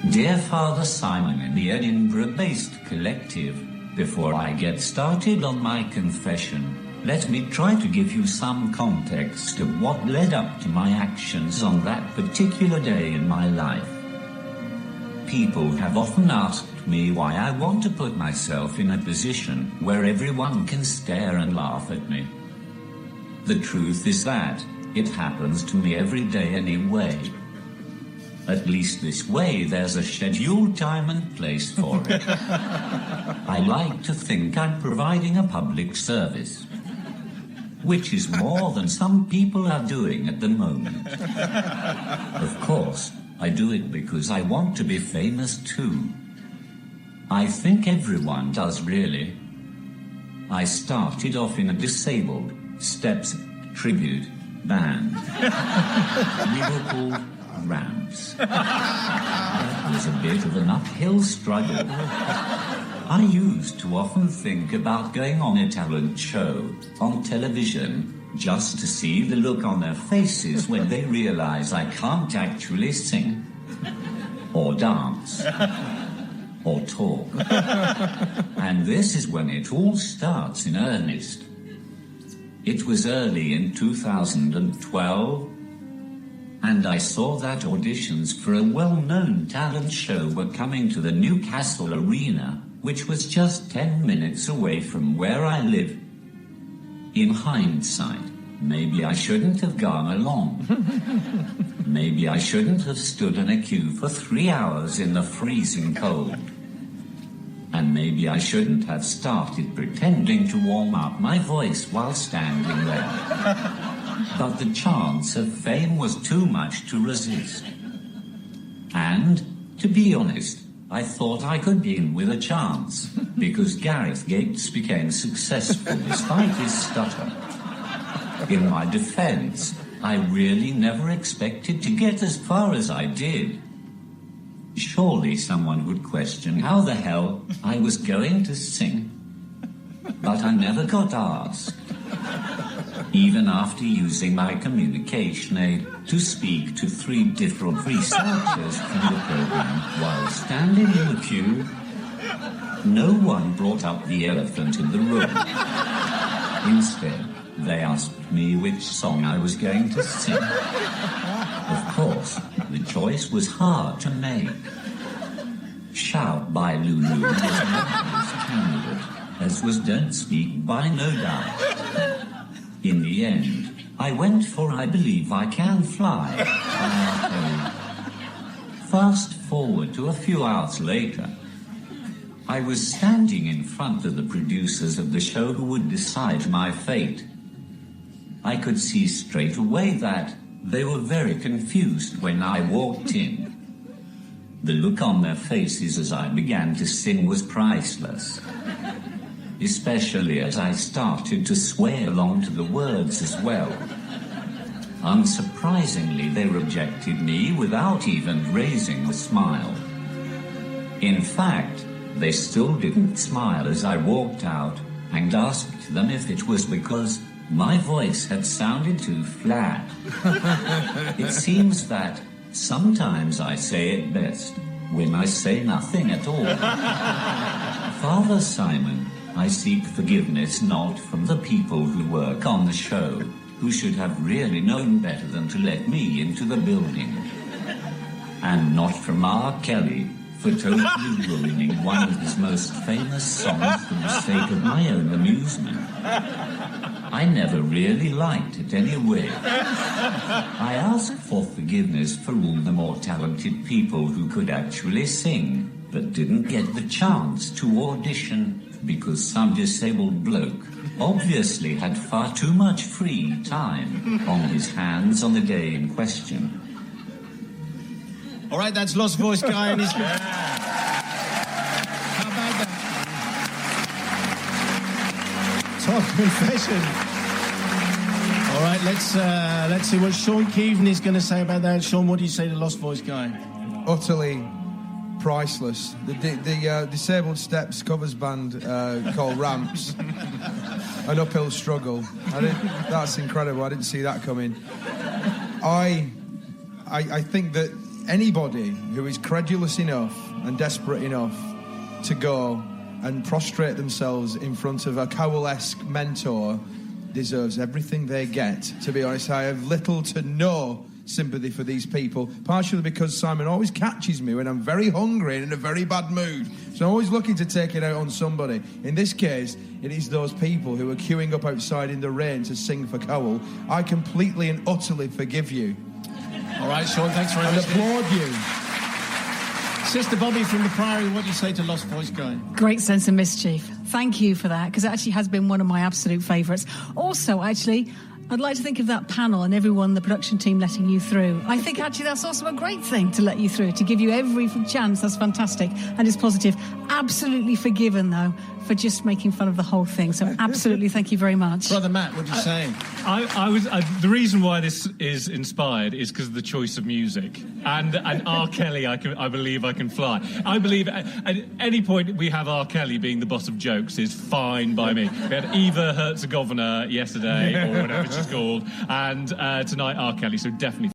Dear Father Simon in the Edinburgh-based collective, before I get started on my confession, let me try to give you some context of what led up to my actions on that particular day in my life. People have often asked me why I want to put myself in a position where everyone can stare and laugh at me. The truth is that it happens to me every day anyway. At least this way there's a scheduled time and place for it. I like to think I'm providing a public service, which is more than some people are doing at the moment. Of course, I do it because I want to be famous too. I think everyone does, really. I started off in a disabled Steps tribute band. We were called Ramps. That was a bit of an uphill struggle. I used to often think about going on a talent show on television just to see the look on their faces when they realize I can't actually sing, or dance, or talk. And this is when it all starts in earnest. It was early in 2012, and I saw that auditions for a well-known talent show were coming to the Newcastle Arena, which was just 10 minutes away from where I live. In hindsight, maybe I shouldn't have gone along. Maybe I shouldn't have stood in a queue for 3 hours in the freezing cold. And maybe I shouldn't have started pretending to warm up my voice while standing there. But the chance of fame was too much to resist. And, to be honest, I thought I could be in with a chance, because Gareth Gates became successful despite his stutter. In my defense, I really never expected to get as far as I did. Surely someone would question how the hell I was going to sing. But I never got asked. Even after using my communication aid to speak to 3 different researchers from the program while standing in the queue, no one brought up the elephant in the room. Instead, they asked me which song I was going to sing. Of course, the choice was hard to make. Shout by Lulu was an obvious candidate, as was Don't Speak by No Doubt. In the end, I went for I Believe I Can Fly by R. Kelly. Fast forward to a few hours later. I was standing in front of the producers of the show who would decide my fate. I could see straight away that they were very confused when I walked in. The look on their faces as I began to sing was priceless, especially as I started to sway along to the words as well. Unsurprisingly, they rejected me without even raising a smile. In fact, they still didn't smile as I walked out and asked them if it was because my voice had sounded too flat. It seems that sometimes I say it best when I say nothing at all. Father Simon, I seek forgiveness not from the people who work on the show, who should have really known better than to let me into the building, and not from R. Kelly for totally ruining one of his most famous songs for the sake of my own amusement. I never really liked it anyway. I asked for forgiveness for all the more talented people who could actually sing, but didn't get the chance to audition because some disabled bloke obviously had far too much free time on his hands on the day in question. All right, that's Lost Voice Guy and his... How about that? Top confession. All right, let's see what Sean Keevan is going to say about that. Sean, what do you say to Lost Voice Guy? Utterly priceless. The Disabled Steps covers band called Ramps. An uphill struggle. That's incredible. I didn't see that coming. I think that anybody who is credulous enough and desperate enough to go and prostrate themselves in front of a Cowell-esque mentor deserves everything they get. To be honest, I have little to no sympathy for these people, partially because Simon always catches me when I'm very hungry and in a very bad mood. So I'm always looking to take it out on somebody. In this case, it is those people who are queuing up outside in the rain to sing for Cowell. I completely and utterly forgive you. All right, Sean, thanks very much. And applaud you. Sister Bobby from the Priory, what do you say to Lost Voice going? Great sense of mischief. Thank you for that, because it actually has been one of my absolute favourites. Also, actually, I'd like to think of that panel and everyone, the production team, letting you through. I think actually that's also a great thing, to let you through, to give you every chance. That's fantastic and it's positive. Absolutely forgiven, though, for just making fun of the whole thing. So absolutely, thank you very much. Brother Matt, what do you say? The reason why this is inspired is because of the choice of music. And R. Kelly, I believe I can fly. I believe at any point we have R. Kelly being the boss of jokes is fine by me. We had Eva Herzegovina yesterday, or whatever she's called, and tonight R. Kelly, so definitely